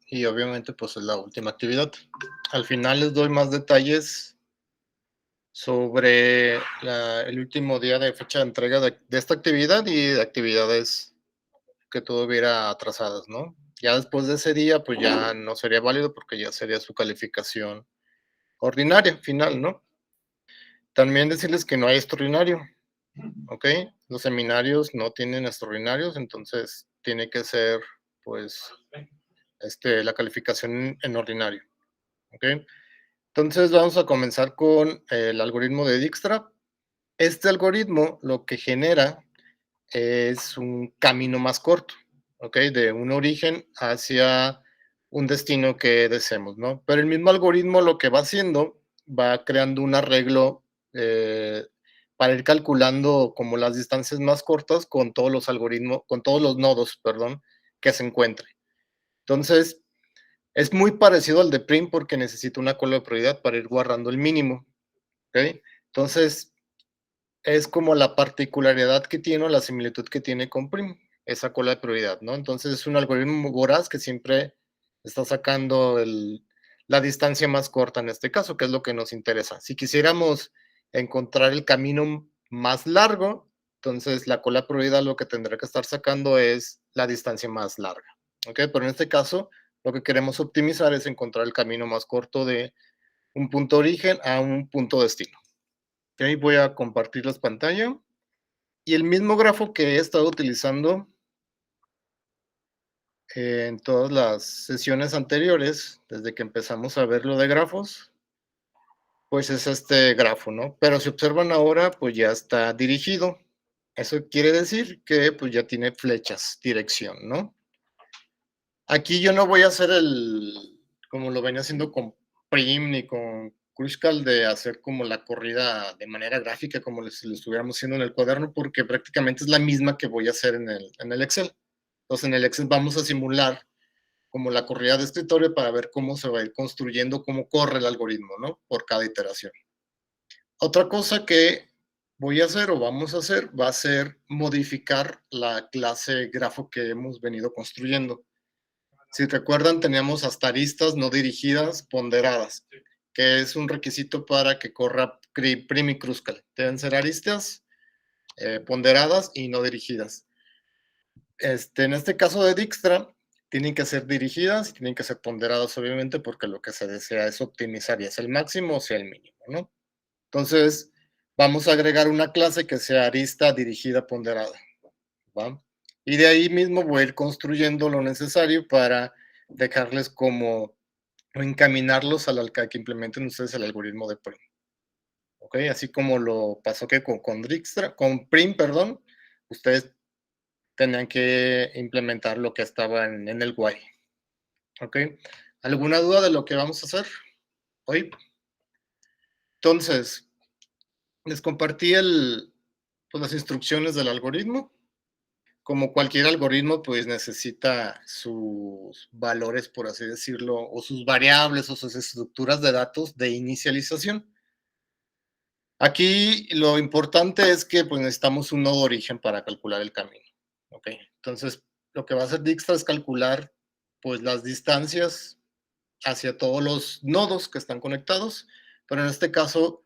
y obviamente pues es la última actividad. Al final les doy más detalles sobre el último día de fecha de entrega de esta actividad y de actividades que tuviera atrasadas, ¿no? Ya después de ese día, pues ya no sería válido porque ya sería su calificación ordinaria, final, ¿no? También decirles que no hay extraordinario, ¿ok? Los seminarios no tienen extraordinarios, entonces tiene que ser, pues, la calificación en ordinario, ¿ok? Entonces vamos a comenzar con el algoritmo de Dijkstra. Este algoritmo lo que genera es un camino más corto, ¿ok? De un origen hacia un destino que deseemos, ¿no? Pero el mismo algoritmo lo que va haciendo, va creando un arreglo eh, para ir calculando como las distancias más cortas con todos los algoritmos, con todos los nodos, perdón, que se encuentre. Entonces, es muy parecido al de Prim porque necesita una cola de prioridad para ir guardando el mínimo, ¿ok? Entonces, es como la particularidad que tiene o la similitud que tiene con Prim, esa cola de prioridad, ¿no? Entonces es un algoritmo voraz que siempre está sacando la distancia más corta en este caso, que es lo que nos interesa. Si quisiéramos encontrar el camino más largo, entonces la cola de prioridad lo que tendrá que estar sacando es la distancia más larga, ¿ok? Pero en este caso, lo que queremos optimizar es encontrar el camino más corto de un punto origen a un punto destino. Ok, voy a compartirles pantalla. Y el mismo grafo que he estado utilizando en todas las sesiones anteriores, desde que empezamos a ver lo de grafos, pues es este grafo, ¿no? Pero si observan ahora, pues ya está dirigido. Eso quiere decir que pues ya tiene flechas, dirección, ¿no? Aquí yo no voy a hacer como lo venía haciendo con Prim ni con Kruskal, de hacer como la corrida de manera gráfica, como lo estuviéramos haciendo en el cuaderno, porque prácticamente es la misma que voy a hacer en el Excel. Entonces, en el Excel vamos a simular como la corrida de escritorio para ver cómo se va a ir construyendo, cómo corre el algoritmo, ¿no? Por cada iteración. Otra cosa que voy a hacer o vamos a hacer va a ser modificar la clase grafo que hemos venido construyendo. Si recuerdan, teníamos hasta aristas no dirigidas ponderadas, que es un requisito para que corra Prim y Kruskal. Deben ser aristas ponderadas y no dirigidas. En este caso de Dijkstra, tienen que ser dirigidas y tienen que ser ponderadas, obviamente, porque lo que se desea es optimizar, ya sea el máximo o sea el mínimo, ¿no? Entonces, vamos a agregar una clase que sea arista dirigida ponderada, ¿va? Y de ahí mismo voy a ir construyendo lo necesario para dejarles como o encaminarlos que implementen ustedes el algoritmo de Prim. ¿Ok? Así como lo pasó que con Dijkstra, con Prim, perdón, ustedes tenían que implementar lo que estaba en el while. ¿Ok? ¿Alguna duda de lo que vamos a hacer hoy? Entonces, les compartí pues, las instrucciones del algoritmo. Como cualquier algoritmo, pues necesita sus valores, por así decirlo, o sus variables o sus estructuras de datos de inicialización. Aquí lo importante es que pues, necesitamos un nodo origen para calcular el camino. ¿Ok? Entonces, lo que va a hacer Dijkstra es calcular pues, las distancias hacia todos los nodos que están conectados, pero en este caso,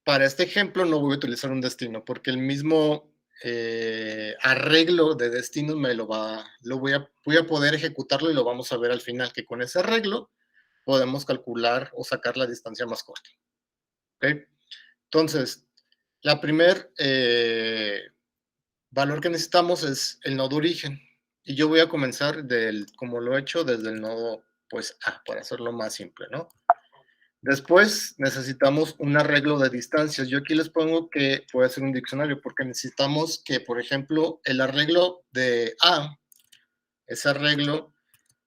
para este ejemplo no voy a utilizar un destino, porque el mismo arreglo de destinos voy a poder ejecutarlo y lo vamos a ver al final, que con ese arreglo podemos calcular o sacar la distancia más corta. ¿Okay? Entonces, la primer valor que necesitamos es el nodo origen. Y yo voy a comenzar como lo he hecho, desde el nodo pues A, para hacerlo más simple, ¿no? Después necesitamos un arreglo de distancias. Yo aquí les pongo que puede ser un diccionario, porque necesitamos que, por ejemplo, el arreglo de A, ese arreglo,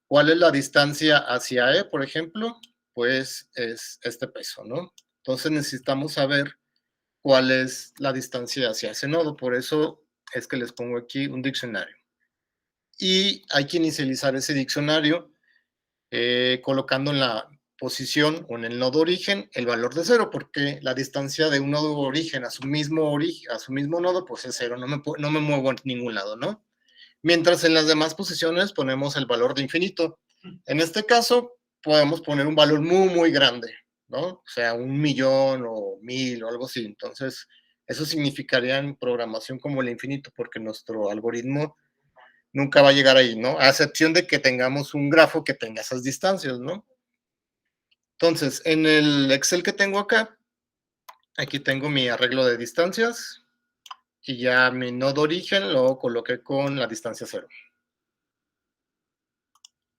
¿cuál es la distancia hacia E, por ejemplo? Pues es este peso, ¿no? Entonces necesitamos saber cuál es la distancia hacia ese nodo. Por eso es que les pongo aquí un diccionario. Y hay que inicializar ese diccionario colocando en la posición o en el nodo origen el valor de 0, porque la distancia de un nodo origen a su mismo nodo pues es 0, no me muevo en ningún lado, ¿no? Mientras en las demás posiciones ponemos el valor de infinito. En este caso, podemos poner un valor muy, muy grande, ¿no? O sea, 1,000,000 o 1000 o algo así. Entonces, eso significaría en programación como el infinito, porque nuestro algoritmo nunca va a llegar ahí, ¿no? A excepción de que tengamos un grafo que tenga esas distancias, ¿no? Entonces, en el Excel que tengo acá, aquí tengo mi arreglo de distancias y ya mi nodo origen lo coloqué con la distancia 0.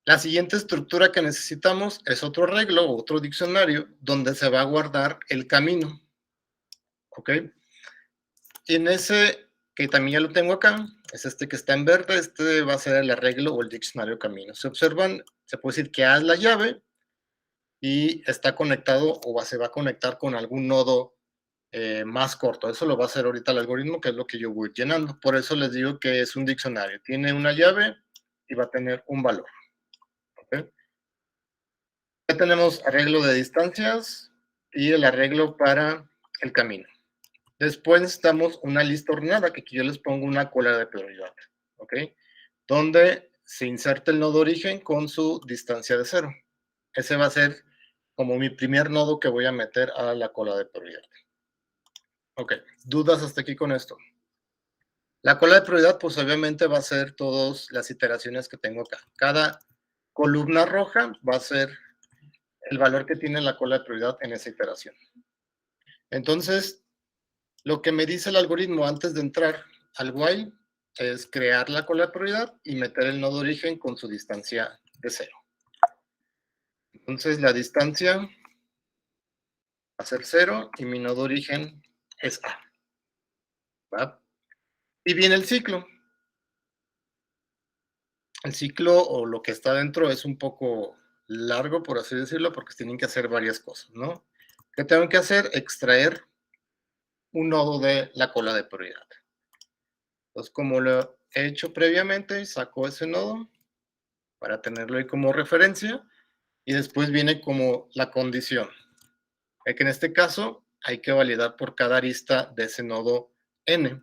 La siguiente estructura que necesitamos es otro arreglo, otro diccionario, donde se va a guardar el camino. ¿Ok? Y en ese, que también ya lo tengo acá, es este que está en verde, este va a ser el arreglo o el diccionario camino. Si observan, se puede decir que A es la llave y está conectado o se va a conectar con algún nodo más corto. Eso lo va a hacer ahorita el algoritmo, que es lo que yo voy llenando. Por eso les digo que es un diccionario. Tiene una llave y va a tener un valor. ¿Ok? Ya tenemos arreglo de distancias y el arreglo para el camino. Después necesitamos una lista ordenada, que aquí yo les pongo una cola de prioridad, ¿ok? Donde se inserta el nodo origen con su distancia de 0. Ese va a ser como mi primer nodo que voy a meter a la cola de prioridad. Ok, ¿dudas hasta aquí con esto? La cola de prioridad, pues obviamente va a ser todas las iteraciones que tengo acá. Cada columna roja va a ser el valor que tiene la cola de prioridad en esa iteración. Entonces, lo que me dice el algoritmo antes de entrar al while es crear la cola de prioridad y meter el nodo origen con su distancia de 0. Entonces, la distancia va a ser 0 y mi nodo origen es A. ¿Va? Y viene el ciclo. El ciclo o lo que está dentro es un poco largo, por así decirlo, porque tienen que hacer varias cosas, ¿no? ¿Qué tengo que hacer? Extraer un nodo de la cola de prioridad. Entonces, como lo he hecho previamente, saco ese nodo para tenerlo ahí como referencia y después viene como la condición. Que en este caso hay que validar por cada arista de ese nodo n.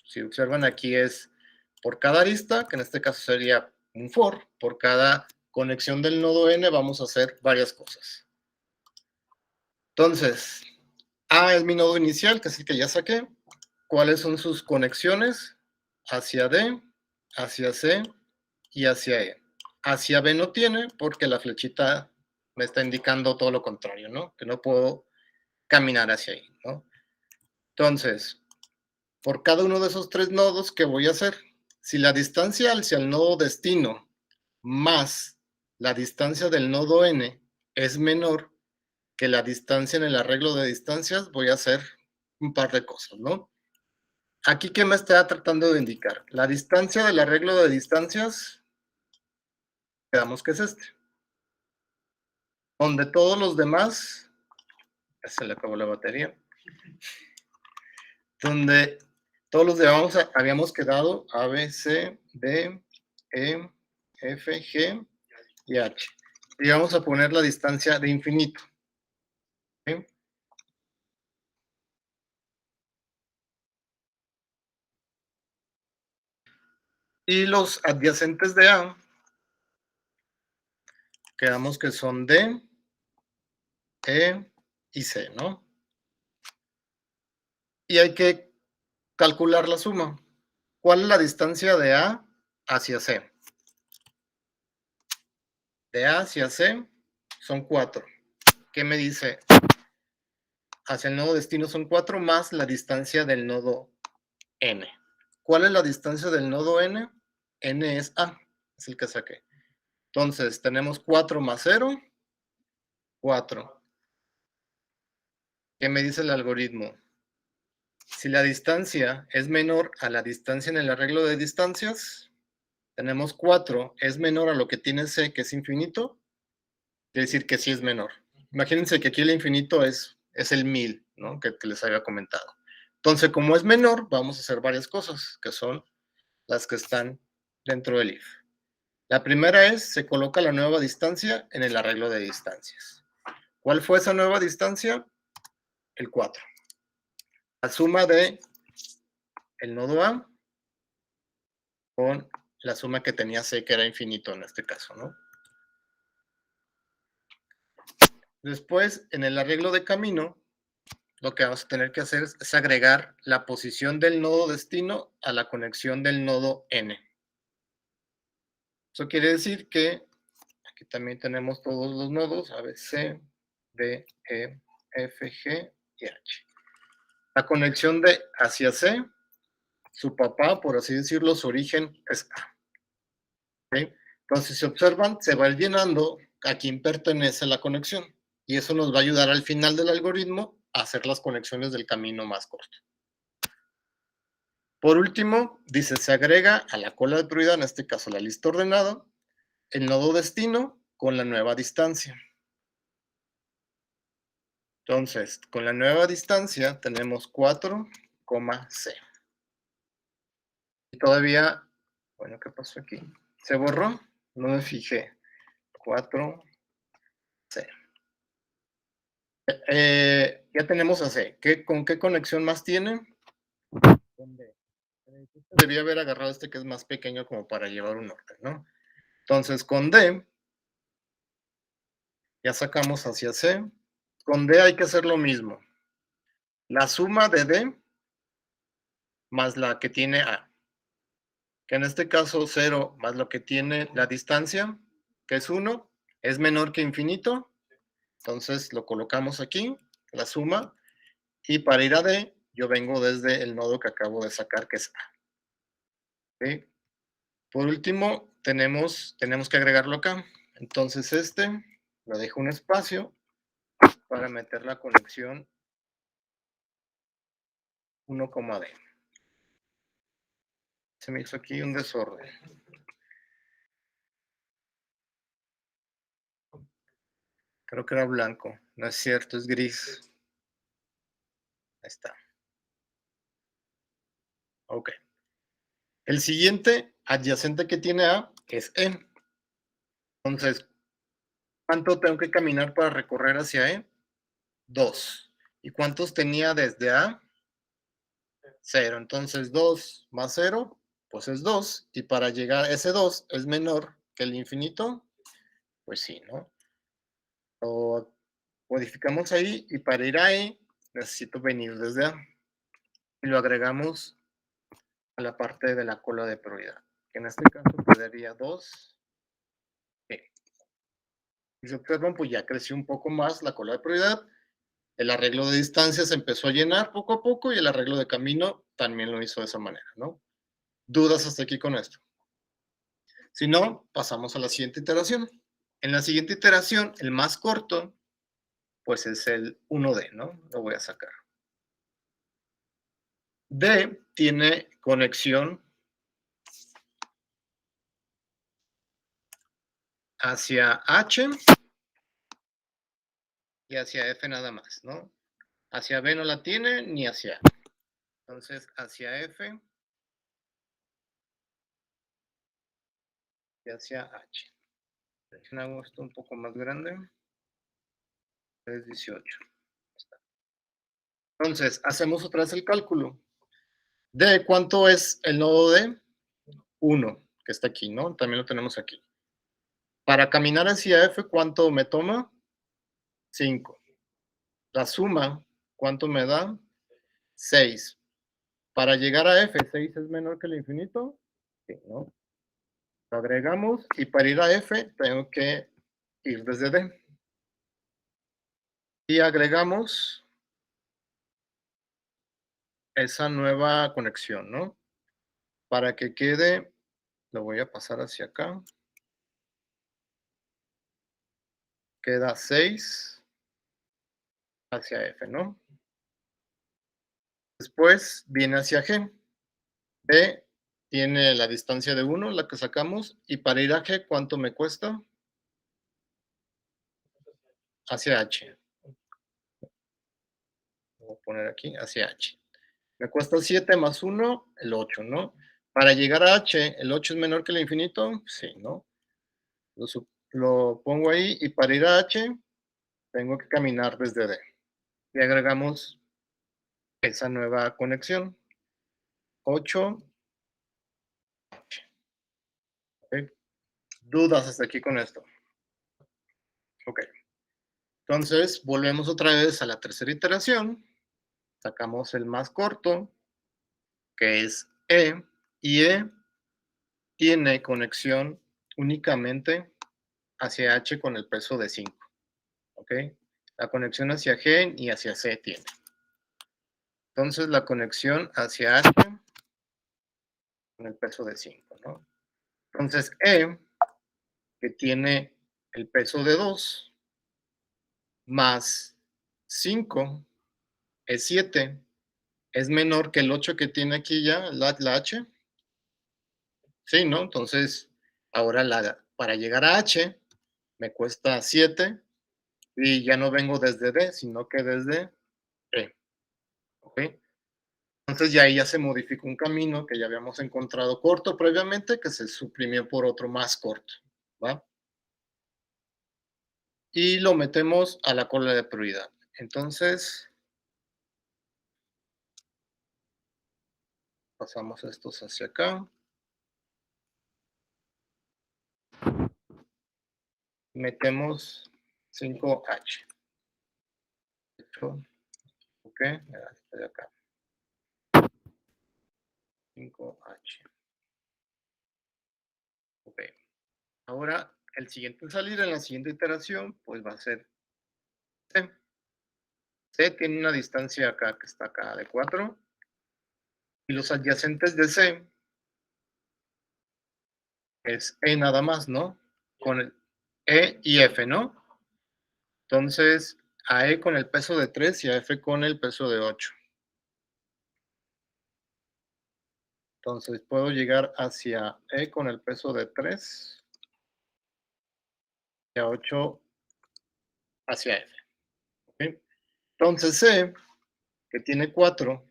Si observan aquí es por cada arista, que en este caso sería un for, por cada conexión del nodo n vamos a hacer varias cosas. Entonces, A es mi nodo inicial, que es el que ya saqué. ¿Cuáles son sus conexiones? Hacia D, hacia C y hacia E. Hacia B no tiene porque la flechita me está indicando todo lo contrario, ¿no? Que no puedo caminar hacia ahí, ¿no? Entonces, por cada uno de esos tres nodos, ¿qué voy a hacer? Si la distancia hacia el nodo destino más la distancia del nodo n es menor que la distancia en el arreglo de distancias, voy a hacer un par de cosas, ¿no? Aquí, ¿qué me está tratando de indicar? La distancia del arreglo de distancias, veamos que es este. Donde todos los demás, se le acabó la batería, donde todos los demás habíamos quedado A, B, C, D, E, F, G y H. Y vamos a poner la distancia de infinito. ¿Sí? Y los adyacentes de A, quedamos que son D, E y C, ¿no? Y hay que calcular la suma. ¿Cuál es la distancia de A hacia C? De A hacia C son 4. ¿Qué me dice? Hacia el nodo destino son 4 más la distancia del nodo N. ¿Cuál es la distancia del nodo N? N es A, es el que saqué. Entonces, tenemos 4 más 0, 4. ¿Qué me dice el algoritmo? Si la distancia es menor a la distancia en el arreglo de distancias, tenemos 4, es menor a lo que tiene C, que es infinito, quiere decir que sí es menor. Imagínense que aquí el infinito es el 1000, ¿no? Que les había comentado. Entonces, como es menor, vamos a hacer varias cosas, que son las que están dentro del if. La primera es, se coloca la nueva distancia en el arreglo de distancias. ¿Cuál fue esa nueva distancia? El 4. La suma de el nodo A con la suma que tenía C, que era infinito en este caso, ¿no? Después, en el arreglo de camino, lo que vamos a tener que hacer es agregar la posición del nodo destino a la conexión del nodo N. Eso quiere decir que aquí también tenemos todos los nodos, A, B, C, D, E, F, G y H. La conexión de hacia C, su papá, por así decirlo, su origen es A. ¿Okay? Entonces, si observan, se va llenando a quién pertenece la conexión. Y eso nos va a ayudar al final del algoritmo a hacer las conexiones del camino más corto. Por último, dice, se agrega a la cola de prioridad, en este caso la lista ordenada, el nodo destino con la nueva distancia. Entonces, con la nueva distancia tenemos 4, C. Y todavía, bueno, ¿qué pasó aquí? ¿Se borró? No me fijé. 4, C. Ya tenemos a C. ¿Con qué conexión más tiene? Con D. Debía haber agarrado este que es más pequeño como para llevar un orden, ¿no? Entonces, con D, ya sacamos hacia C. Con D hay que hacer lo mismo. La suma de D más la que tiene A. Que en este caso 0 más lo que tiene la distancia, que es 1, es menor que infinito. Entonces lo colocamos aquí, la suma. Y para ir a D, yo vengo desde el nodo que acabo de sacar, que es A. ¿Okay? Por último, tenemos que agregarlo acá. Entonces le dejo un espacio para meter la conexión 1,D. Se me hizo aquí un desorden. Creo que era blanco. No es cierto, es gris. Ahí está. Ok. El siguiente adyacente que tiene A es E. Entonces, ¿cuánto tengo que caminar para recorrer hacia E? 2. ¿Y cuántos tenía desde A? 0. Entonces, 2 más 0, pues es 2. Y para llegar a ese 2 es menor que el infinito, pues sí, ¿no? Lo modificamos ahí y para ir a E necesito venir desde A. Y lo agregamos a la parte de la cola de prioridad, que en este caso quedaría 2. Y se observan, pues ya creció un poco más la cola de prioridad. El arreglo de distancia se empezó a llenar poco a poco y el arreglo de camino también lo hizo de esa manera, ¿no? ¿Dudas hasta aquí con esto? Si no, pasamos a la siguiente iteración. En la siguiente iteración, el más corto, pues es el 1D, ¿no? Lo voy a sacar. D tiene conexión hacia H y hacia F nada más, ¿no? Hacia B no la tiene ni hacia A. Entonces, hacia F y hacia H. Hago esto un poco más grande. Es 18. Entonces, hacemos otra vez el cálculo. ¿De cuánto es el nodo D? 1, que está aquí, ¿no? También lo tenemos aquí. Para caminar hacia F, ¿cuánto me toma? 5. La suma, ¿cuánto me da? 6. Para llegar a F, 6 es menor que el infinito. Sí, ¿no? Lo agregamos y para ir a F tengo que ir desde D. Y agregamos esa nueva conexión, ¿no? Para que quede, lo voy a pasar hacia acá. Queda 6 hacia F, ¿no? Después viene hacia G. B tiene la distancia de 1, la que sacamos, y para ir a G, ¿cuánto me cuesta? Hacia H. Voy a poner aquí, hacia H. Me cuesta 7 más 1, el 8, ¿no? Para llegar a H, ¿el 8 es menor que el infinito? Sí, ¿no? Lo pongo ahí y para ir a H, tengo que caminar desde D. Y agregamos esa nueva conexión. 8. ¿Dudas hasta aquí con esto? Ok. Entonces, volvemos otra vez a la tercera iteración. Sacamos el más corto, que es E, y E tiene conexión únicamente hacia H con el peso de 5. ¿Ok? La conexión hacia G y hacia C tiene. Entonces, la conexión hacia H con el peso de 5, ¿no? Entonces, E, que tiene el peso de 2, más 5 es 7, es menor que el 8 que tiene aquí ya, la H. Sí, ¿no? Entonces, ahora para llegar a H me cuesta 7 y ya no vengo desde D, sino que desde E. ¿Ok? Entonces ya ahí ya se modificó un camino que ya habíamos encontrado corto previamente, que se suprimió por otro más corto, ¿va? Y lo metemos a la cola de prioridad. Entonces, pasamos estos hacia acá. Metemos 5H. Ok, de acá. 5H. Ok. Ahora, el siguiente en salir en la siguiente iteración, pues va a ser C. C tiene una distancia acá, que está acá, de 4. Y los adyacentes de C es E nada más, ¿no? Con el E y F, ¿no? Entonces, a E con el peso de 3 y a F con el peso de 8. Entonces, puedo llegar hacia E con el peso de 3 y a 8 hacia F. ¿Okay? Entonces, C, que tiene 4,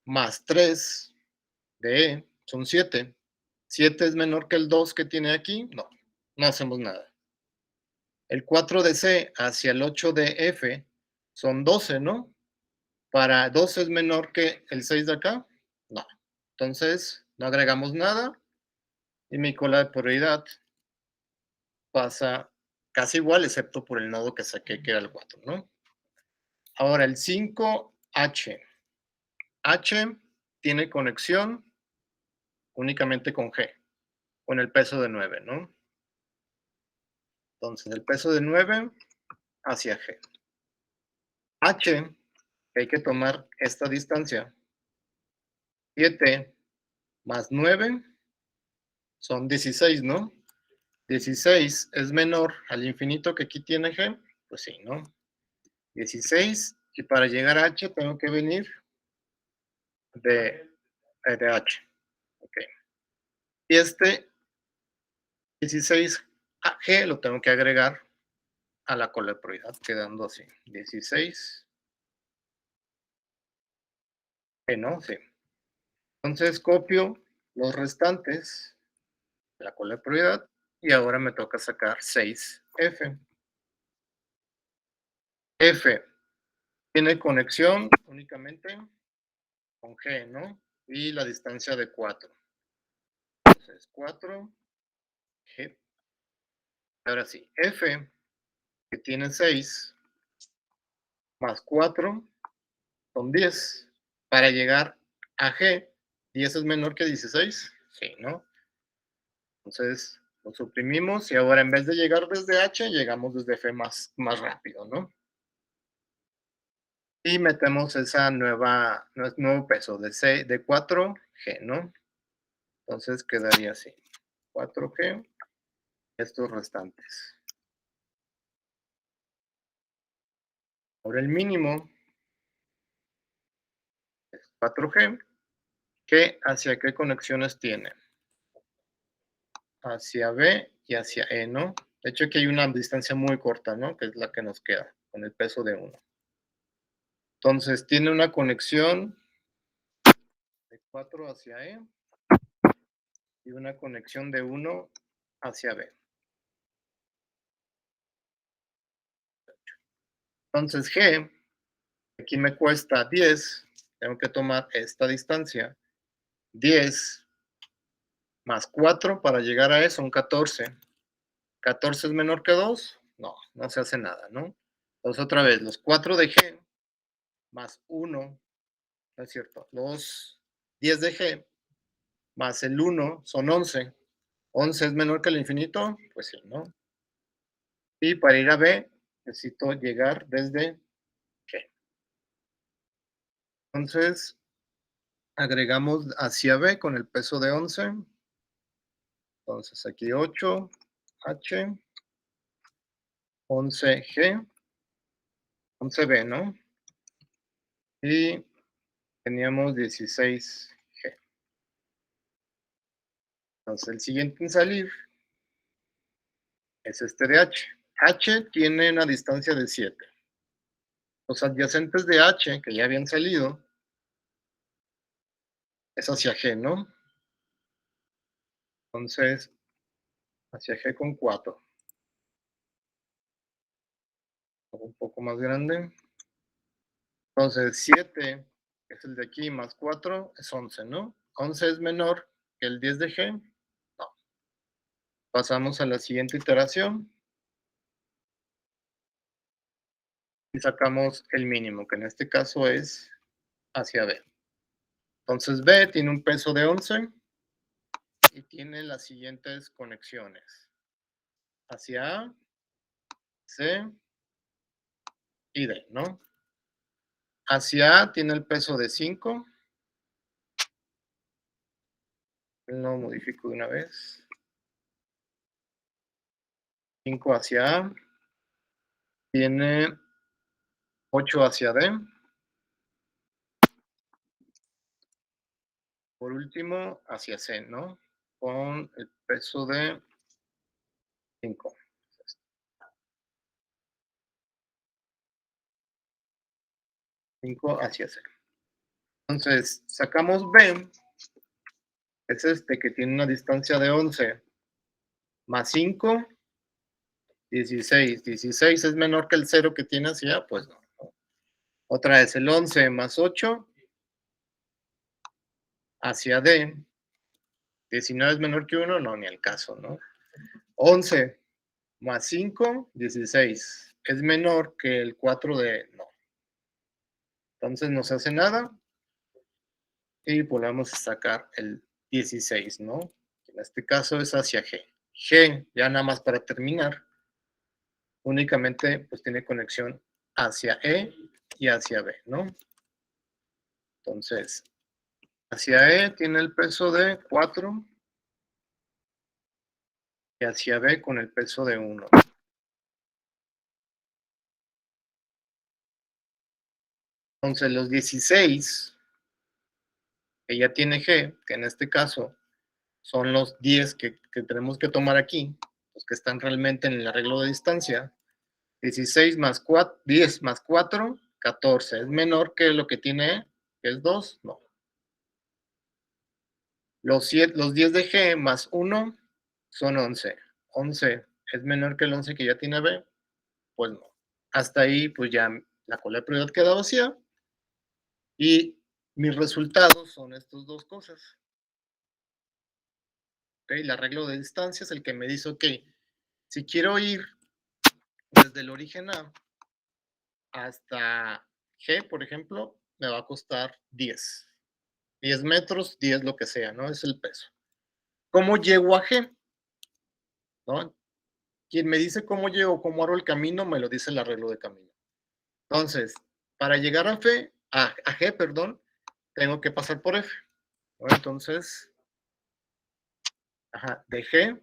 más 3 de E, son 7. 7 es menor que el 2 que tiene aquí. No, no hacemos nada. El 4 de C hacia el 8 de F son 12, ¿no? Para 12 es menor que el 6 de acá. No. Entonces, no agregamos nada y mi cola de prioridad pasa casi igual, excepto por el nodo que saqué, que era el 4, ¿no? Ahora, el 5H. H tiene conexión únicamente con G, con el peso de 9, ¿no? Entonces, el peso de 9 hacia G. H, hay que tomar esta distancia. 7 más 9 son 16, ¿no? 16 es menor al infinito que aquí tiene G, pues sí, ¿no? 16, y para llegar a H tengo que venir de H. Ok. Y este 16G lo tengo que agregar a la cola de prioridad, quedando así. 16G, ¿no? Sí. Entonces copio los restantes de la cola de prioridad y ahora me toca sacar 6F. F tiene conexión únicamente con G, ¿no? Y la distancia de 4. Entonces, 4G. Ahora sí, F, que tiene 6, más 4, son 10. Para llegar a G, 10 es menor que 16. Sí, ¿no? Entonces, lo suprimimos y ahora en vez de llegar desde H, llegamos desde F más rápido, ¿no? Y metemos esa nuevo peso de 4G, ¿no? Entonces quedaría así, 4G, estos restantes. Ahora el mínimo es 4G, que hacia qué conexiones tiene. Hacia B y hacia E, ¿no? De hecho aquí hay una distancia muy corta, ¿no? Que es la que nos queda, con el peso de 1. Entonces tiene una conexión de 4 hacia E y una conexión de 1 hacia B. Entonces G, aquí me cuesta 10, tengo que tomar esta distancia, 10 más 4 para llegar a E son 14. 14 es menor que 2, no, no se hace nada, ¿no? Entonces, otra vez, los 4 de G más 1, no es cierto, los 10 de G más el 1 son 11. 11 es menor que el infinito, pues sí, ¿no? Y para ir a B, necesito llegar desde G. Entonces, agregamos hacia B con el peso de 11. Entonces, aquí 8, H, 11G, 11B, ¿no? Y teníamos 16G. Entonces, el siguiente en salir es este de H. H tiene una distancia de 7. Los adyacentes de H, que ya habían salido, es hacia G, ¿no? Entonces, hacia G con 4. Un poco más grande. Entonces, 7 es el de aquí, más 4 es 11, ¿no? 11 es menor que el 10 de G. No. Pasamos a la siguiente iteración y sacamos el mínimo, que en este caso es hacia B. Entonces, B tiene un peso de 11 y tiene las siguientes conexiones. Hacia A, C y D, ¿no? Hacia A tiene el peso de 5. Lo modifico de una vez. 5 hacia A. Tiene 8 hacia D. Por último, hacia C, ¿no? Con el peso de 5. 5 hacia C. Entonces, sacamos B, es este que tiene una distancia de 11, más 5, 16. 16 es menor que el 0 que tiene hacia A, pues no. Otra vez, el 11 más 8 hacia D. 19 es menor que 1, no, ni al caso, ¿no? 11 más 5, 16. Es menor que el 4 de no. Entonces no se hace nada. Y volvemos a sacar el 16, ¿no? En este caso es hacia G. G, ya nada más para terminar, únicamente pues tiene conexión hacia E y hacia B, ¿no? Entonces, hacia E tiene el peso de 4 y hacia B con el peso de 1. Entonces, los 16 que ya tiene G, que en este caso son los 10 que tenemos que tomar aquí, los que están realmente en el arreglo de distancia. 16 más 4, 10 más 4, 14. ¿Es menor que lo que tiene E, que es 2? No. Los 10 de G más 1 son 11. 11 es menor que el 11 que ya tiene B, pues no. Hasta ahí, pues ya la cola de prioridad queda vacía y mis resultados son estas dos cosas. ¿Okay? El arreglo de distancia es el que me dice, ok, si quiero ir desde el origen A hasta G, por ejemplo, me va a costar 10. 10 metros, 10 lo que sea, ¿no? Es el peso. ¿Cómo llego a G? ¿No? Quien me dice cómo llego, cómo hago el camino, me lo dice el arreglo de camino. Entonces, para llegar a G, perdón, tengo que pasar por F. ¿No? Entonces, de G,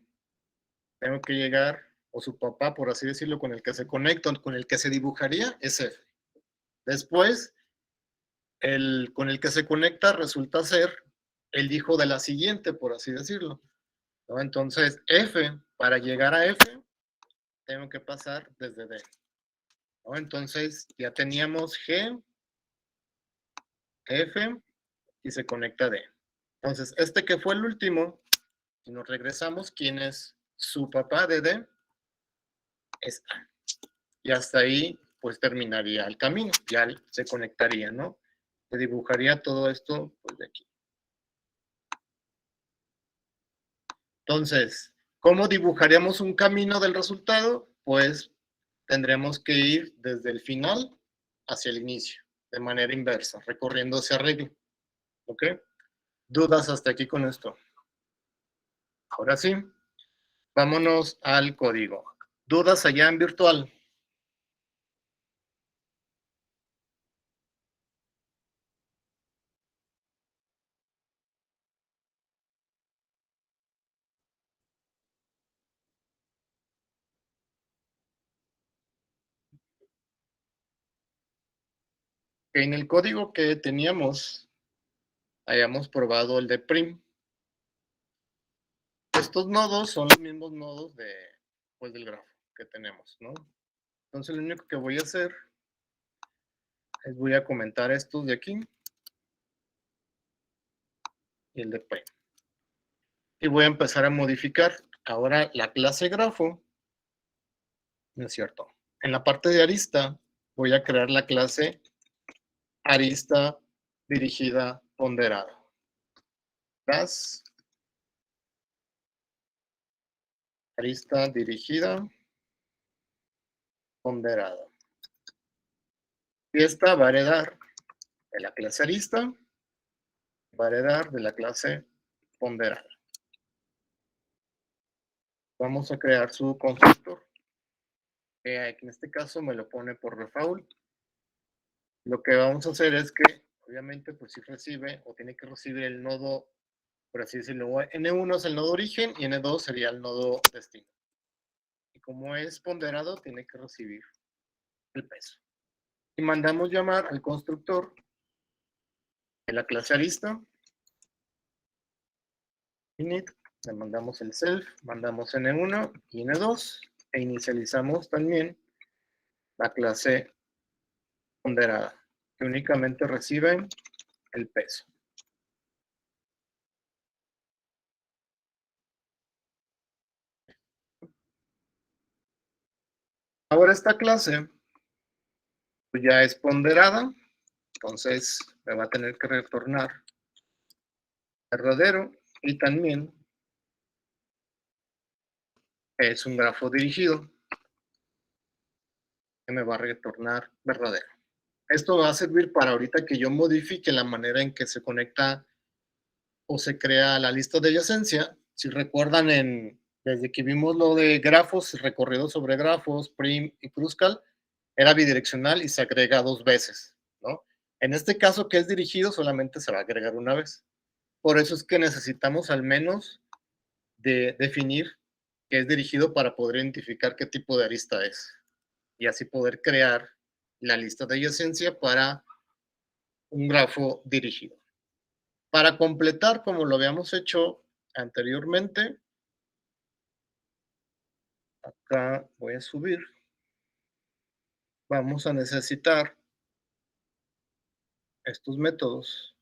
tengo que llegar, o su papá, por así decirlo, con el que se conecta, con el que se dibujaría, es F. Después, con el que se conecta resulta ser el hijo de la siguiente, por así decirlo. ¿No? Entonces, F, para llegar a F, tengo que pasar desde D. ¿No? Entonces, ya teníamos G, F, y se conecta D. Entonces, este que fue el último, si nos regresamos, ¿quién es su papá de D? Es A. Y hasta ahí, pues terminaría el camino, ya se conectaría, ¿no? Se dibujaría todo esto, pues de aquí. Entonces, ¿Cómo dibujaríamos un camino del resultado? Pues tendremos que ir desde el final hacia el inicio, de manera inversa, recorriendo ese arreglo. ¿Ok? ¿Dudas hasta aquí con esto? Ahora sí, vámonos al código. ¿Dudas allá en virtual? En el código que teníamos, hayamos probado el de prim. Estos nodos son los mismos nodos pues, del grafo que tenemos, ¿no? Entonces lo único que voy a hacer es voy a comentar estos de aquí y el de prim. Y voy a empezar a modificar. Ahora la clase grafo, no es cierto. En la parte de arista voy a crear la clase arista dirigida ponderada. Class arista dirigida ponderada. Y esta va a heredar de la clase arista, va a heredar de la clase ponderada. Vamos a crear su constructor. En este caso me lo pone por default. Lo que vamos a hacer es que, obviamente, pues si recibe o tiene que recibir el nodo, por así decirlo, N1 es el nodo origen y N2 sería el nodo destino. Y como es ponderado, tiene que recibir el peso. Y mandamos llamar al constructor de la clase arista, init, le mandamos el self, mandamos N1 y N2 e inicializamos también la clase ponderada, que únicamente recibe el peso. Ahora esta clase pues ya es ponderada, entonces me va a tener que retornar verdadero y también es un grafo dirigido que me va a retornar verdadero. Esto va a servir para ahorita que yo modifique la manera en que se conecta o se crea la lista de adyacencia. Si recuerdan, desde que vimos lo de grafos, recorrido sobre grafos, prim y cruzcal, era bidireccional y se agrega 2 veces, ¿no? En este caso, que es dirigido, solamente se va a agregar una vez. Por eso es que necesitamos al menos definir que es dirigido para poder identificar qué tipo de arista es y así poder crear la lista de adyacencia para un grafo dirigido. Para completar, como lo habíamos hecho anteriormente, acá voy a subir, vamos a necesitar estos métodos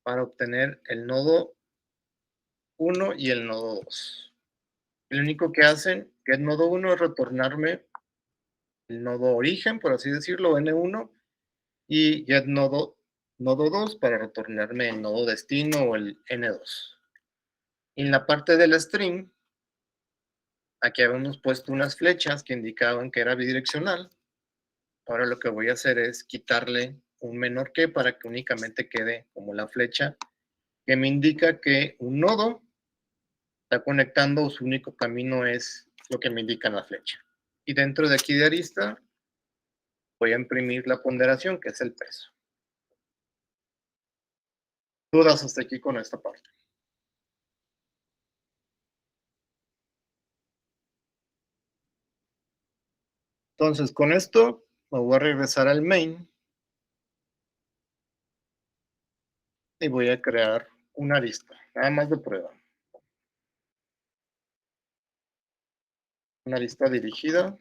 para obtener el nodo 1 y el nodo 2. Lo único que hacen getNodo 1 es retornarme el nodo origen, por así decirlo, N1, y getNodo 2 para retornarme el nodo destino o el N2. En la parte del string, aquí habíamos puesto unas flechas que indicaban que era bidireccional. Ahora lo que voy a hacer es quitarle un menor que para que únicamente quede como la flecha que me indica que un nodo está conectando, su único camino es lo que me indica la flecha. Y dentro de aquí de arista voy a imprimir la ponderación, que es el peso. ¿Dudas hasta aquí con esta parte? Entonces, con esto me voy a regresar al main y voy a crear una arista, nada más de prueba. Una arista dirigida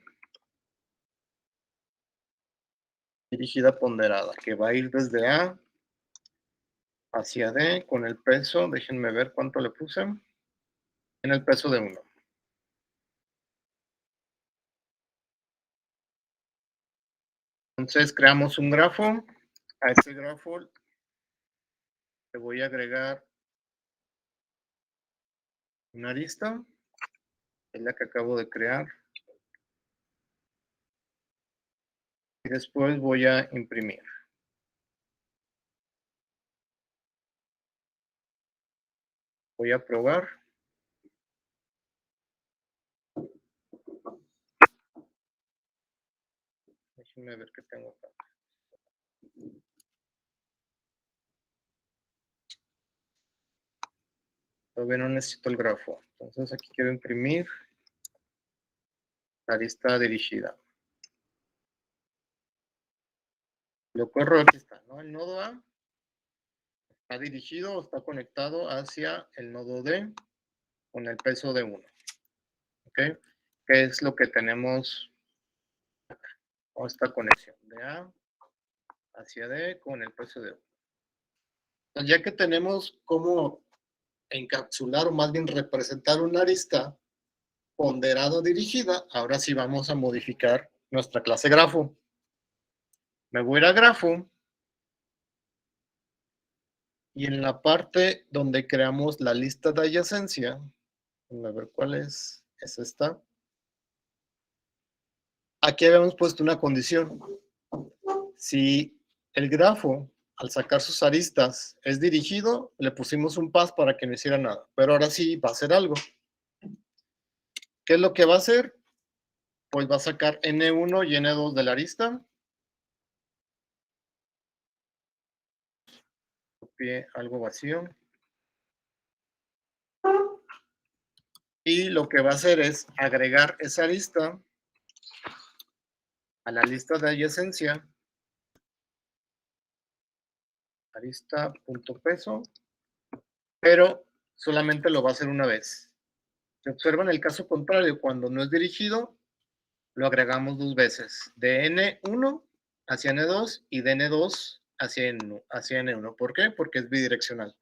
ponderada, que va a ir desde A hacia D con el peso, déjenme ver cuánto le puse, en el peso de 1. Entonces creamos un grafo, a este grafo le voy a agregar una arista, es la que acabo de crear. Y después voy a imprimir. Voy a probar. Déjenme ver qué tengo acá. Todavía no necesito el grafo. Entonces aquí quiero imprimir la arista dirigida. Lo corro, aquí está, ¿no? El nodo A está dirigido o está conectado hacia el nodo D con el peso de 1. ¿Ok? ¿Qué es lo que tenemos con esta conexión? De A hacia D con el peso de 1. Entonces, ya que tenemos cómo encapsular o más bien representar una arista ponderado dirigida, ahora sí vamos a modificar nuestra clase grafo. Me voy a ir a grafo y en la parte donde creamos la lista de adyacencia, a ver cuál es esta. Aquí habíamos puesto una condición. Si el grafo, al sacar sus aristas, es dirigido, le pusimos un pass para que no hiciera nada. Pero ahora sí va a hacer algo. ¿Qué es lo que va a hacer? Pues va a sacar N1 y N2 de la arista. Copié algo vacío. Y lo que va a hacer es agregar esa arista a la lista de adyacencia. Arista.peso. Pero solamente lo va a hacer una vez. Se observa en el caso contrario, cuando no es dirigido, lo agregamos 2 veces. De N1 hacia N2 y de N2 hacia N1. ¿Por qué? Porque es bidireccional.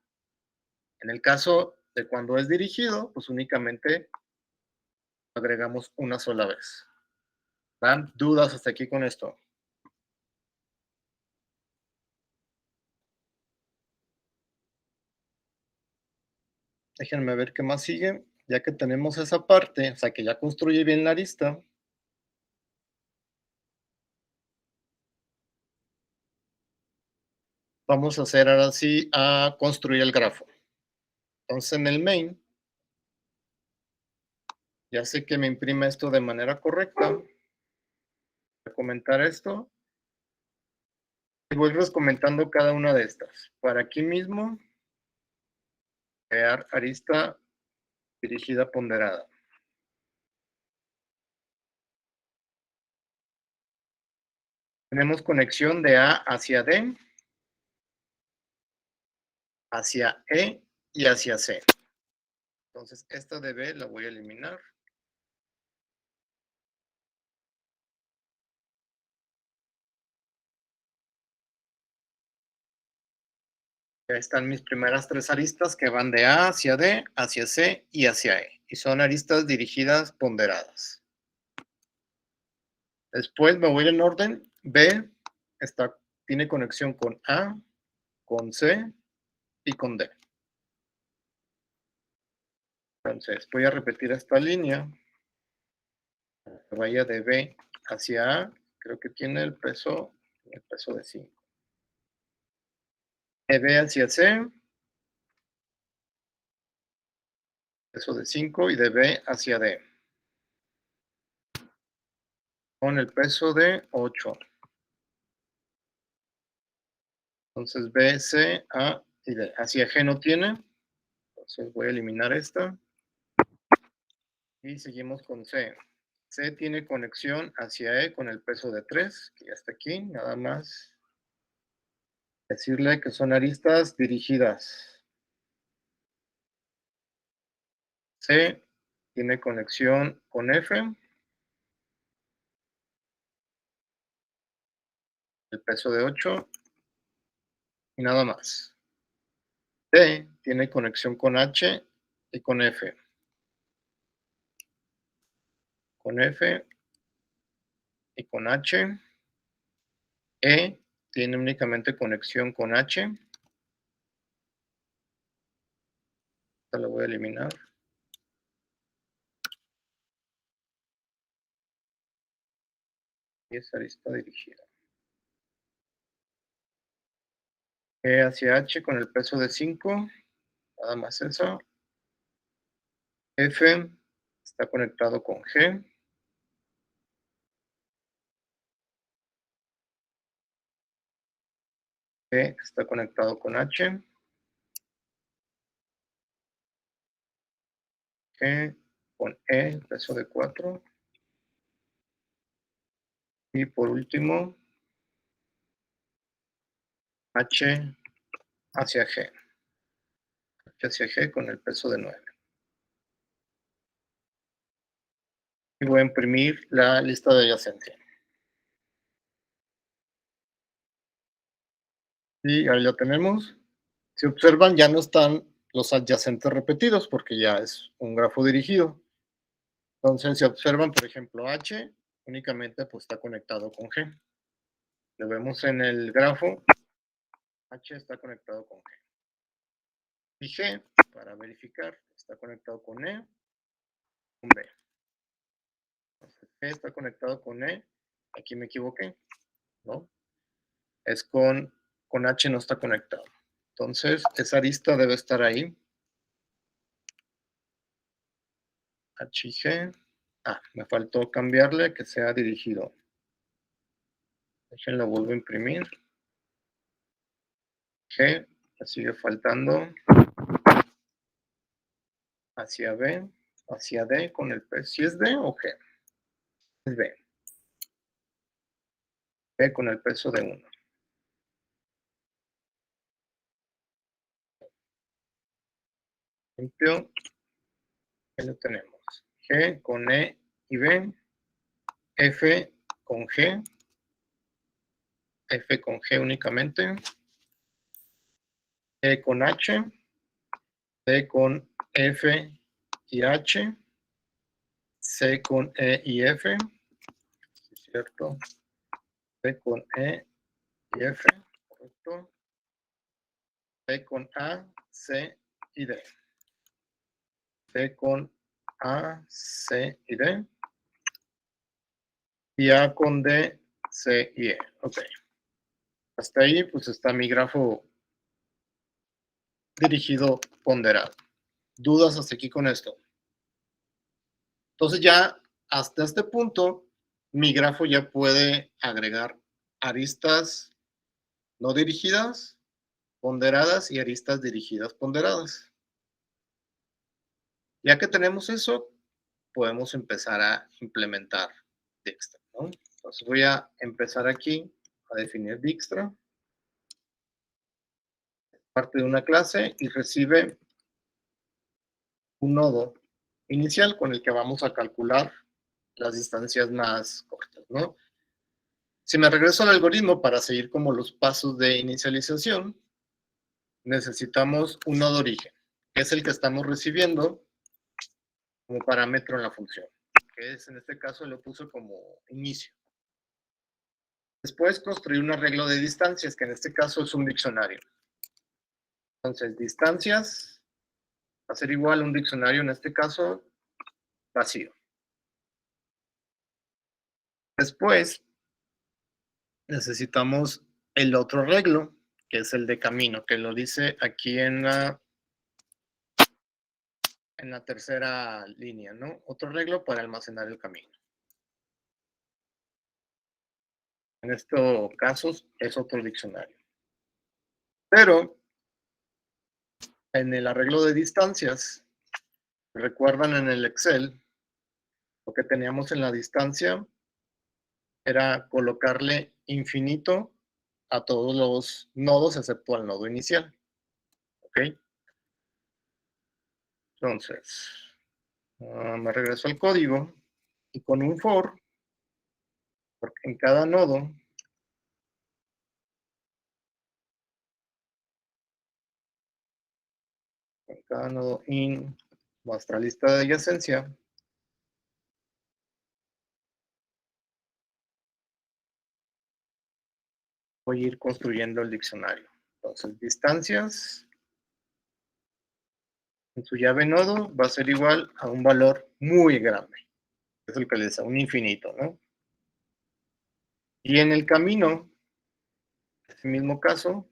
En el caso de cuando es dirigido, pues únicamente agregamos una sola vez. ¿Dan dudas hasta aquí con esto? Déjenme ver qué más sigue. Ya que tenemos esa parte, o sea que ya construye bien la arista. Vamos a hacer ahora sí a construir el grafo. Entonces en el main, ya sé que me imprime esto de manera correcta. Voy a comentar esto. Y voy comentando cada una de estas. Para aquí mismo, crear arista dirigida ponderada. Tenemos conexión de A hacia D, hacia E y hacia C. Entonces, esta de B la voy a eliminar. Ya están mis primeras 3 aristas que van de A hacia D, hacia C y hacia E. Y son aristas dirigidas ponderadas. Después me voy en orden. B tiene conexión con A, con C y con D. Entonces, voy a repetir esta línea. Que vaya de B hacia A, creo que tiene el peso de 5. De B hacia C, peso de 5, y de B hacia D, con el peso de 8. Entonces B, C, A y D. Hacia G no tiene, entonces voy a eliminar esta. Y seguimos con C. C tiene conexión hacia E con el peso de 3, que ya está aquí, nada más decirle que son aristas dirigidas. C tiene conexión con F, el peso de 8, y nada más. D tiene conexión con H y con F. Con F y con H. E tiene únicamente conexión con H. Esta la voy a eliminar. Y esa arista dirigida. E hacia H con el peso de 5, nada más eso. F está conectado con G. G está conectado con H. G con E, peso de 4. Y por último, H hacia G. H hacia G con el peso de 9. Y voy a imprimir la lista de adyacencia. Y ahí lo tenemos. Si observan, ya no están los adyacentes repetidos porque ya es un grafo dirigido. Entonces, si observan, por ejemplo, H únicamente pues, está conectado con G. Lo vemos en el grafo, H está conectado con G. Y G, para verificar, está conectado con E, con B. Entonces, G está conectado con E, aquí me equivoqué, ¿no? Es con H no está conectado. Entonces, esa arista debe estar ahí. H y G. Ah, me faltó cambiarle que sea dirigido. Déjenlo, vuelvo a imprimir. G, me sigue faltando. Hacia B, hacia D con el peso. ¿Si es D o G? Es B. B con el peso de 1. Limpio. Ahí lo tenemos. G con E y B. F con G. F con G únicamente. E con H. D con F y H. C con E y F. ¿Es cierto? C con E y F. Correcto. C con A, C y D. C con A, C y D. Y A con D, C y E. Ok. Hasta ahí, pues está mi grafo dirigido ponderado. ¿Dudas hasta aquí con esto? Entonces ya hasta este punto, mi grafo ya puede agregar aristas no dirigidas, ponderadas y aristas dirigidas ponderadas. Ya que tenemos eso, podemos empezar a implementar Dijkstra, ¿no? Entonces voy a empezar aquí a definir Dijkstra. Parte de una clase y recibe un nodo inicial con el que vamos a calcular las distancias más cortas, ¿no? Si me regreso al algoritmo para seguir como los pasos de inicialización, necesitamos un nodo origen, que es el que estamos recibiendo como parámetro en la función, que es en este caso lo puse como inicio. Después construir un arreglo de distancias, que en este caso es un diccionario. Entonces, distancias va a ser igual a un diccionario, en este caso, vacío. Después, necesitamos el otro arreglo, que es el de camino, que lo dice aquí en la tercera línea, ¿no? Otro arreglo para almacenar el camino. En estos casos es otro diccionario. Pero en el arreglo de distancias, recuerdan en el Excel, lo que teníamos en la distancia era colocarle infinito a todos los nodos excepto al nodo inicial. ¿Ok? Entonces, me regreso al código y con un for, porque en cada nodo in nuestra lista de adyacencia, voy a ir construyendo el diccionario. Entonces, distancias en su llave nodo va a ser igual a un valor muy grande. Es el que les da un infinito, ¿no? Y en el camino, en este mismo caso,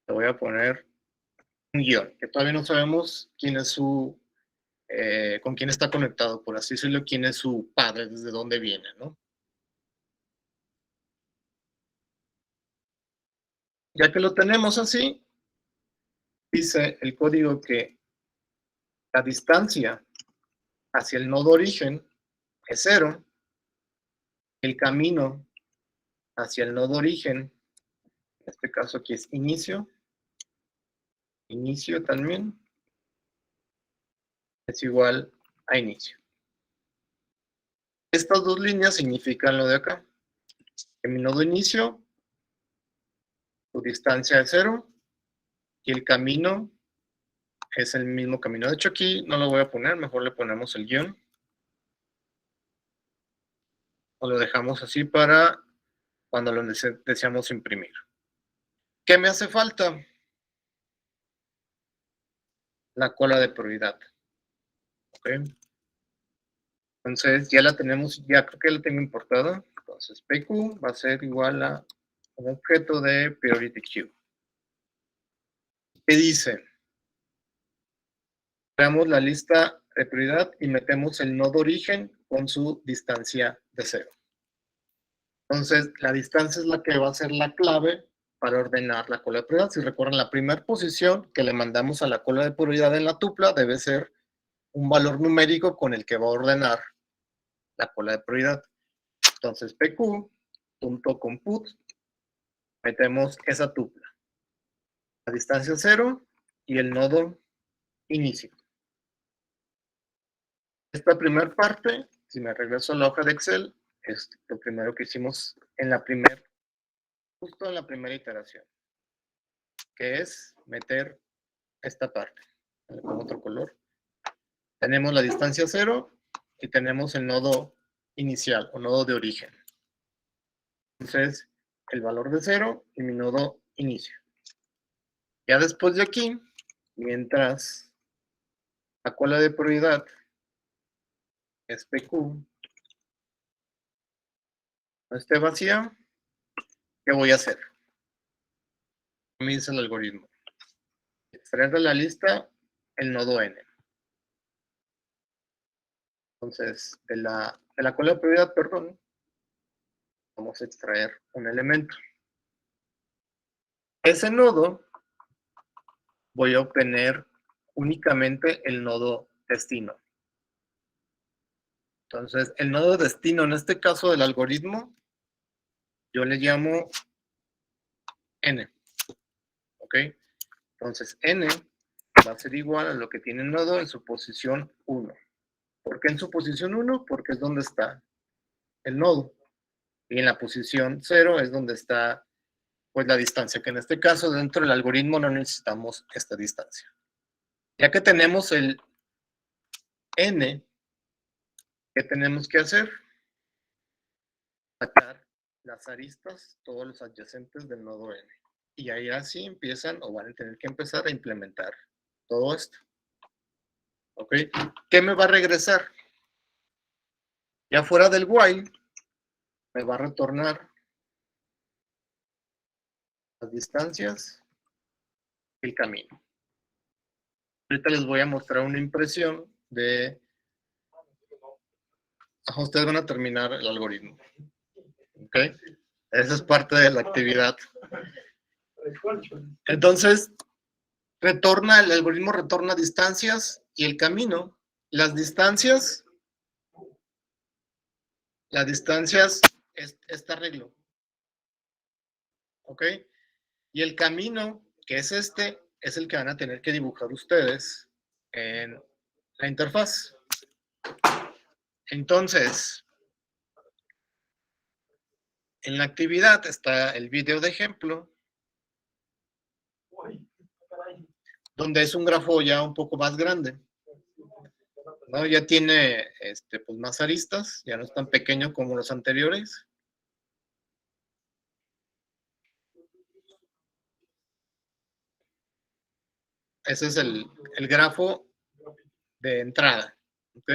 le voy a poner un guión, que todavía no sabemos quién es su, con quién está conectado, por así decirlo, quién es su padre, desde dónde viene, ¿no? Ya que lo tenemos así, dice el código que la distancia hacia el nodo origen es 0, el camino hacia el nodo origen, en este caso aquí es inicio también, es igual a inicio. Estas dos líneas significan lo de acá, que mi nodo inicio, su distancia es 0, y el camino es el mismo camino. De hecho, aquí no lo voy a poner, mejor le ponemos el guión. O lo dejamos así para cuando lo deseamos imprimir. ¿Qué me hace falta? La cola de prioridad. ¿Okay? Entonces, ya la tenemos, ya creo que la tengo importada. Entonces, PQ va a ser igual a un objeto de priority queue. ¿Qué dice? Creamos la lista de prioridad y metemos el nodo origen con su distancia de 0. Entonces, la distancia es la que va a ser la clave para ordenar la cola de prioridad. Si recuerdan, la primera posición que le mandamos a la cola de prioridad en la tupla debe ser un valor numérico con el que va a ordenar la cola de prioridad. Entonces, pq.compute, metemos esa tupla. La distancia 0 y el nodo inicio. Esta primera parte, si me regreso a la hoja de Excel, es lo primero que hicimos en la primera, justo en la primera iteración, que es meter esta parte. Le pongo otro color. Tenemos la distancia 0 y tenemos el nodo inicial o nodo de origen. Entonces, el valor de 0 y mi nodo inicio. Ya después de aquí, mientras la cola de prioridad es PQ no esté vacía, ¿qué voy a hacer? Me dice el algoritmo. Extraer de la lista el nodo N. Entonces, de la cola de prioridad, perdón, vamos a extraer un elemento. Ese nodo voy a obtener únicamente el nodo destino. Entonces, el nodo destino, en este caso del algoritmo, yo le llamo N. ¿Ok? Entonces, N va a ser igual a lo que tiene el nodo en su posición 1. ¿Por qué en su posición 1? Porque es donde está el nodo. Y en la posición 0 es donde está pues la distancia, que en este caso dentro del algoritmo no necesitamos esta distancia. Ya que tenemos el N, ¿qué tenemos que hacer? Sacar las aristas, todos los adyacentes del nodo N. Y ahí así empiezan o van a tener que empezar a implementar todo esto. ¿Ok? ¿Qué me va a regresar? Ya fuera del while, me va a retornar las distancias y el camino. Ahorita les voy a mostrar una impresión de... Ustedes van a terminar el algoritmo. ¿Ok? Esa es parte de la actividad. Entonces, el algoritmo retorna distancias y el camino. Las distancias es este arreglo. ¿Ok? Y el camino, que es este, es el que van a tener que dibujar ustedes en la interfaz. Entonces, en la actividad está el video de ejemplo, donde es un grafo ya un poco más grande, ¿no? Ya tiene pues más aristas, ya no es tan pequeño como los anteriores. Ese es el grafo de entrada, ¿ok?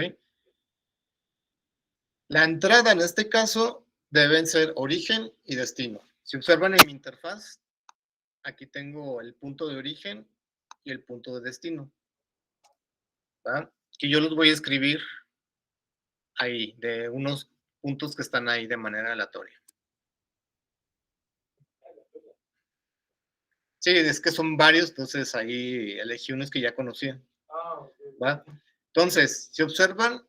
La entrada en este caso deben ser origen y destino. Si observan en mi interfaz, aquí tengo el punto de origen y el punto de destino, ¿verdad? Que yo los voy a escribir ahí, de unos puntos que están ahí de manera aleatoria. Sí, es que son varios, entonces ahí elegí unos que ya conocía. ¿Va? Entonces, si observan,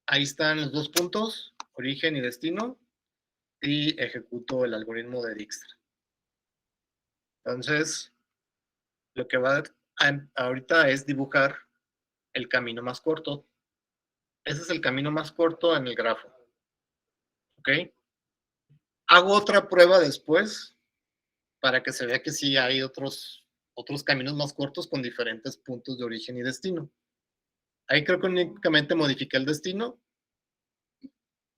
ahí están los dos puntos, origen y destino, y ejecuto el algoritmo de Dijkstra. Entonces, lo que va ahorita es dibujar el camino más corto. Ese es el camino más corto en el grafo. ¿Ok? Hago otra prueba después para que se vea que sí hay otros caminos más cortos con diferentes puntos de origen y destino. Ahí creo que únicamente modifiqué el destino.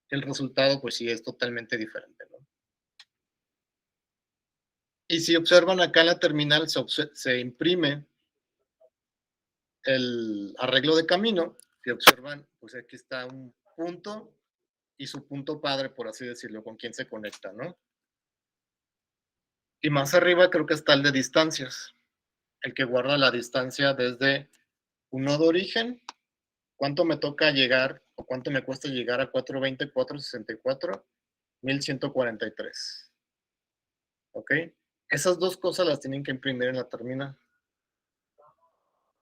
El resultado, pues sí, es totalmente diferente, ¿no? Y si observan acá en la terminal, se imprime el arreglo de camino. Si observan, pues aquí está un punto y su punto padre, por así decirlo, con quien se conecta, ¿no? Y más arriba creo que está el de distancias, el que guarda la distancia desde un nodo origen, cuánto me toca llegar o cuánto me cuesta llegar a 420, 464, 1143. ¿Ok? Esas dos cosas las tienen que imprimir en la terminal,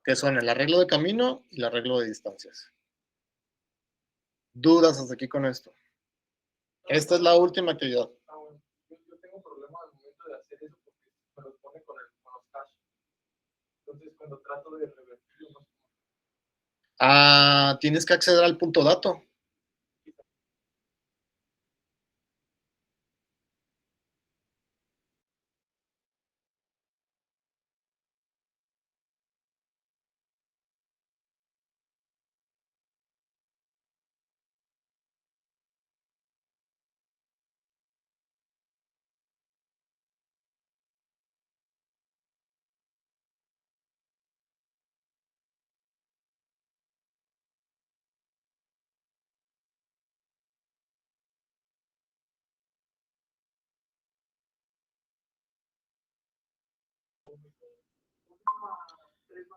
que son el arreglo de camino y el arreglo de distancias. ¿Dudas hasta aquí con esto? Esta es la última actividad. Yo tengo problemas al momento de hacer eso porque me lo pone con los cash. Entonces, cuando trato de revertirlo, tienes que acceder al punto dato.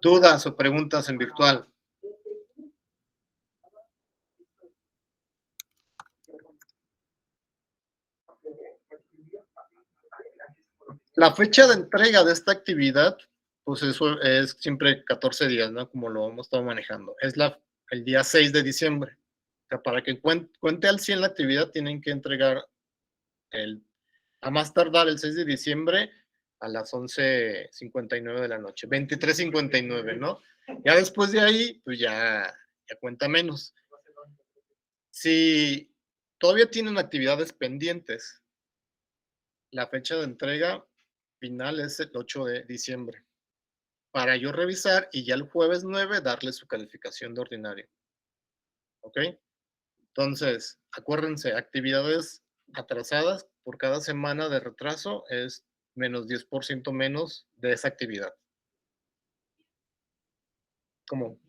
¿Dudas o preguntas en virtual? La fecha de entrega de esta actividad, pues eso es siempre 14 días, ¿no? Como lo hemos estado manejando. Es el día 6 de diciembre. O sea, para que cuente al 100 la actividad, tienen que entregar a más tardar el 6 de diciembre a las 11:59 de la noche, 23:59, ¿no? Ya después de ahí, pues ya cuenta menos. Si todavía tienen actividades pendientes, la fecha de entrega final es el 8 de diciembre. Para yo revisar y ya el jueves 9 darle su calificación de ordinario. ¿Ok? Entonces, acuérdense, actividades atrasadas por cada semana de retraso es menos 10% menos de esa actividad. ¿Cómo?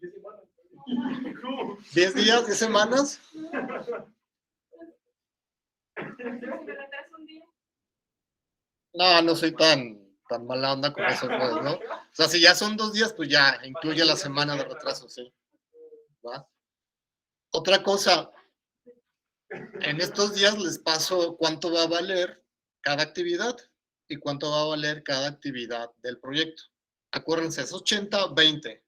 10 días, 10 semanas. No soy tan mala onda con eso, pues, ¿no? O sea, si ya son 2 días, pues ya incluye la semana de retraso, sí. ¿Va? Otra cosa, en estos días les paso cuánto va a valer cada actividad y cuánto va a valer cada actividad del proyecto. Acuérdense, es 80-20.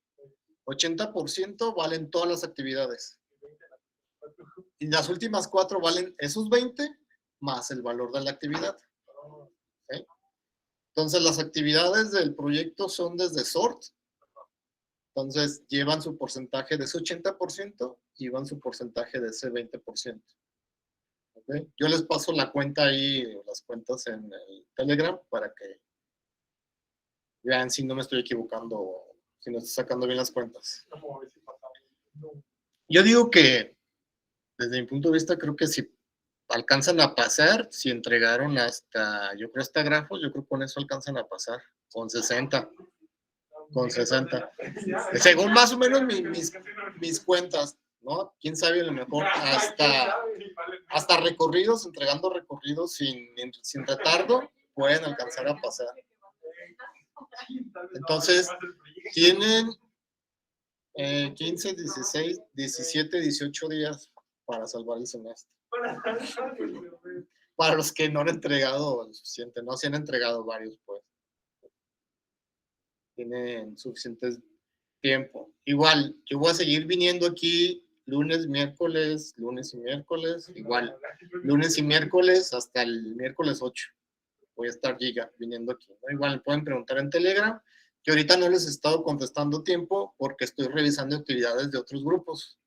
80% valen todas las actividades. Y las últimas 4 valen esos 20 más el valor de la actividad. ¿Sí? Entonces, las actividades del proyecto son desde sort. Entonces, llevan su porcentaje de ese 80% y llevan su porcentaje de ese 20%. ¿Okay? Yo les paso la cuenta ahí, las cuentas en el Telegram para que vean si no me estoy equivocando, si no estoy sacando bien las cuentas. Yo digo que, desde mi punto de vista, creo que si alcanzan a pasar, si entregaron yo creo hasta grafos, yo creo que con eso alcanzan a pasar, con 60. Con 60. Según más o menos mis cuentas, ¿no? Quién sabe, a lo mejor hasta recorridos, entregando recorridos sin retardo, pueden alcanzar a pasar. Entonces, tienen 15, 16, 17, 18 días para salvar el semestre. Para los que no han entregado lo suficiente, no se han entregado varios, pues. Tienen suficiente tiempo. Igual, yo voy a seguir viniendo aquí lunes, miércoles, lunes y miércoles, igual, lunes y miércoles hasta el miércoles 8. Voy a estar viniendo aquí, ¿no? Igual me pueden preguntar en Telegram, que ahorita no les he estado contestando tiempo porque estoy revisando actividades de otros grupos.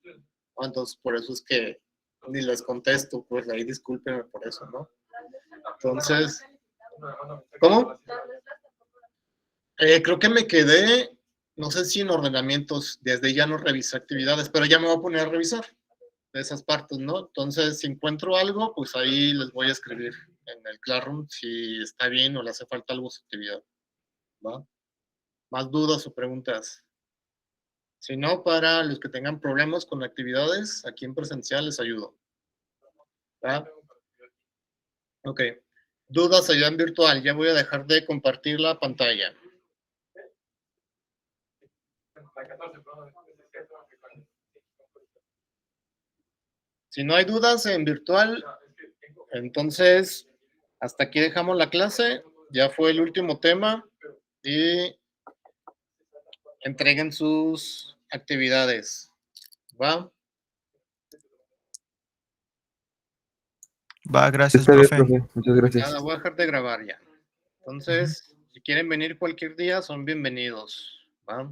Entonces, por eso es que ni les contesto, pues ahí discúlpenme por eso, ¿no? Entonces, ¿cómo? Creo que me quedé, no sé si en ordenamientos, desde ya no revisé actividades, pero ya me voy a poner a revisar de esas partes, ¿no? Entonces, si encuentro algo, pues ahí les voy a escribir en el Classroom si está bien o le hace falta algo a su actividad, ¿va? ¿Más dudas o preguntas? Si no, para los que tengan problemas con actividades, aquí en presencial les ayudo. ¿Va? Ok. Dudas allá en virtual. Ya voy a dejar de compartir la pantalla. Si no hay dudas en virtual, entonces hasta aquí dejamos la clase. Ya fue el último tema y entreguen sus actividades. ¿Va? Va, gracias, Está bien, profe. profe. Muchas gracias. Ya voy a dejar de grabar ya. Entonces, si quieren venir cualquier día, son bienvenidos. ¿Va?